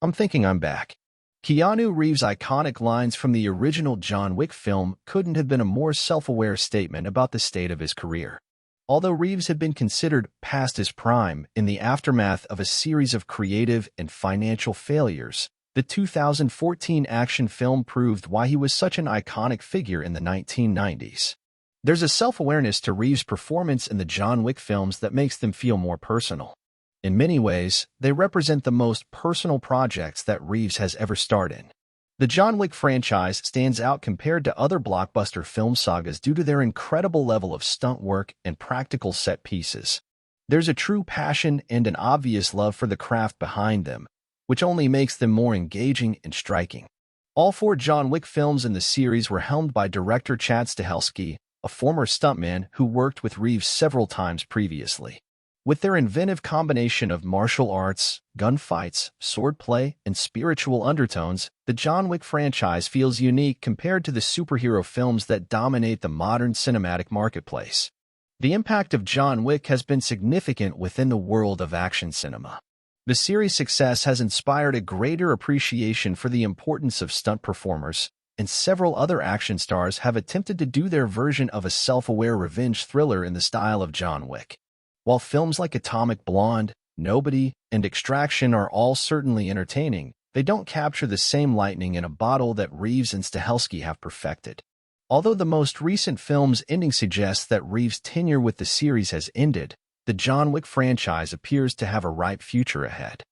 I'm thinking I'm back. Keanu Reeves' iconic lines from the original John Wick film couldn't have been a more self-aware statement about the state of his career. Although Reeves had been considered past his prime in the aftermath of a series of creative and financial failures, the 2014 action film proved why he was such an iconic figure in the 1990s. There's a self-awareness to Reeves' performance in the John Wick films that makes them feel more personal. In many ways, they represent the most personal projects that Reeves has ever starred in. The John Wick franchise stands out compared to other blockbuster film sagas due to their incredible level of stunt work and practical set pieces. There's a true passion and an obvious love for the craft behind them, which only makes them more engaging and striking. All 4 John Wick films in the series were helmed by director Chad Stahelski, a former stuntman who worked with Reeves several times previously. With their inventive combination of martial arts, gunfights, swordplay, and spiritual undertones, the John Wick franchise feels unique compared to the superhero films that dominate the modern cinematic marketplace. The impact of John Wick has been significant within the world of action cinema. The series' success has inspired a greater appreciation for the importance of stunt performers, and several other action stars have attempted to do their version of a self-aware revenge thriller in the style of John Wick. While films like Atomic Blonde, Nobody, and Extraction are all certainly entertaining, they don't capture the same lightning in a bottle that Reeves and Stahelski have perfected. Although the most recent film's ending suggests that Reeves' tenure with the series has ended, the John Wick franchise appears to have a ripe future ahead.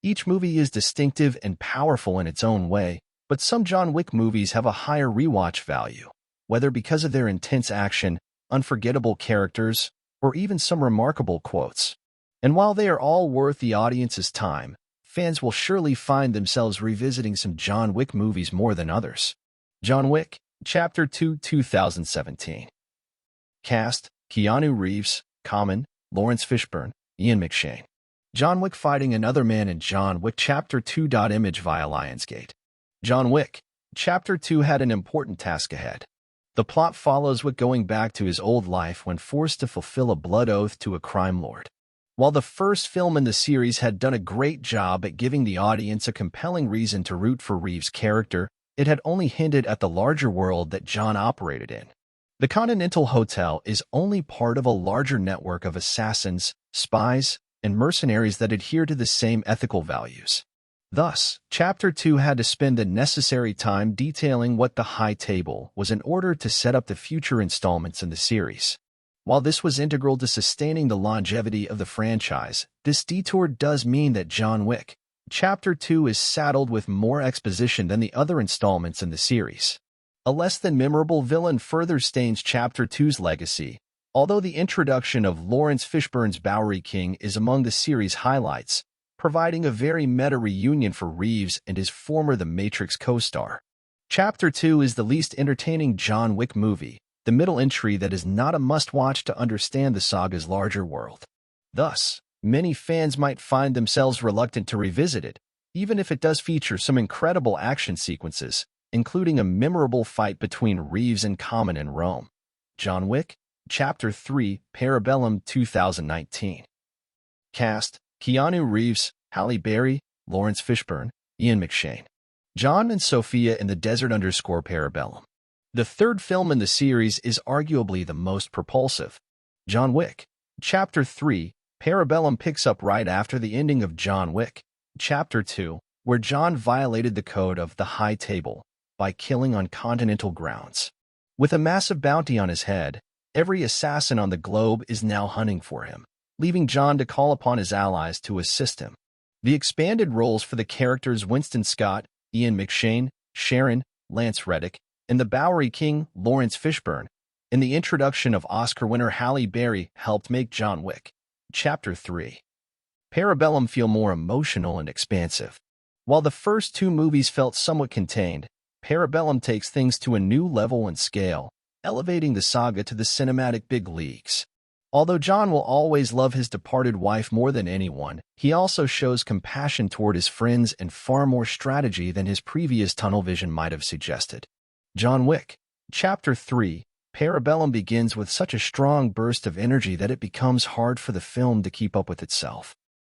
Each movie is distinctive and powerful in its own way, but some John Wick movies have a higher rewatch value, whether because of their intense action, unforgettable characters, or even some remarkable quotes. And while they are all worth the audience's time, fans will surely find themselves revisiting some John Wick movies more than others. John Wick, Chapter 2, 2017. Cast: Keanu Reeves, Common, Lawrence Fishburne, Ian McShane. John Wick fighting another man in John Wick Chapter 2. Image via Lionsgate. John Wick, Chapter 2 had an important task ahead. The plot follows Wick going back to his old life when forced to fulfill a blood oath to a crime lord. While the first film in the series had done a great job at giving the audience a compelling reason to root for Reeves' character, it had only hinted at the larger world that John operated in. The Continental Hotel is only part of a larger network of assassins, spies, and mercenaries that adhere to the same ethical values. Thus, Chapter 2 had to spend the necessary time detailing what the High Table was in order to set up the future installments in the series. While this was integral to sustaining the longevity of the franchise, this detour does mean that John Wick, Chapter 2 is saddled with more exposition than the other installments in the series. A less than memorable villain further stains Chapter 2's legacy, although the introduction of Lawrence Fishburne's Bowery King is among the series' highlights, providing a very meta reunion for Reeves and his former The Matrix co-star. Chapter 2 is the least entertaining John Wick movie, the middle entry that is not a must-watch to understand the saga's larger world. Thus, many fans might find themselves reluctant to revisit it, even if it does feature some incredible action sequences, including a memorable fight between Reeves and Common in Rome. John Wick, Chapter 3, Parabellum 2019. Cast: Keanu Reeves, Halle Berry, Lawrence Fishburne, Ian McShane. John and Sophia in the Desert Parabellum. The third film in the series is arguably the most propulsive. John Wick, Chapter 3, Parabellum picks up right after the ending of John Wick, Chapter 2, where John violated the code of the High Table by killing on continental grounds. With a massive bounty on his head, every assassin on the globe is now hunting for him, leaving John to call upon his allies to assist him. The expanded roles for the characters Winston Scott, Ian McShane, Sharon, Lance Reddick, and the Bowery King, Lawrence Fishburne, and the introduction of Oscar winner Halle Berry helped make John Wick, Chapter 3, Parabellum feel more emotional and expansive. While the first 2 movies felt somewhat contained, Parabellum takes things to a new level and scale, elevating the saga to the cinematic big leagues. Although John will always love his departed wife more than anyone, he also shows compassion toward his friends and far more strategy than his previous tunnel vision might have suggested. John Wick, Chapter 3, Parabellum begins with such a strong burst of energy that it becomes hard for the film to keep up with itself.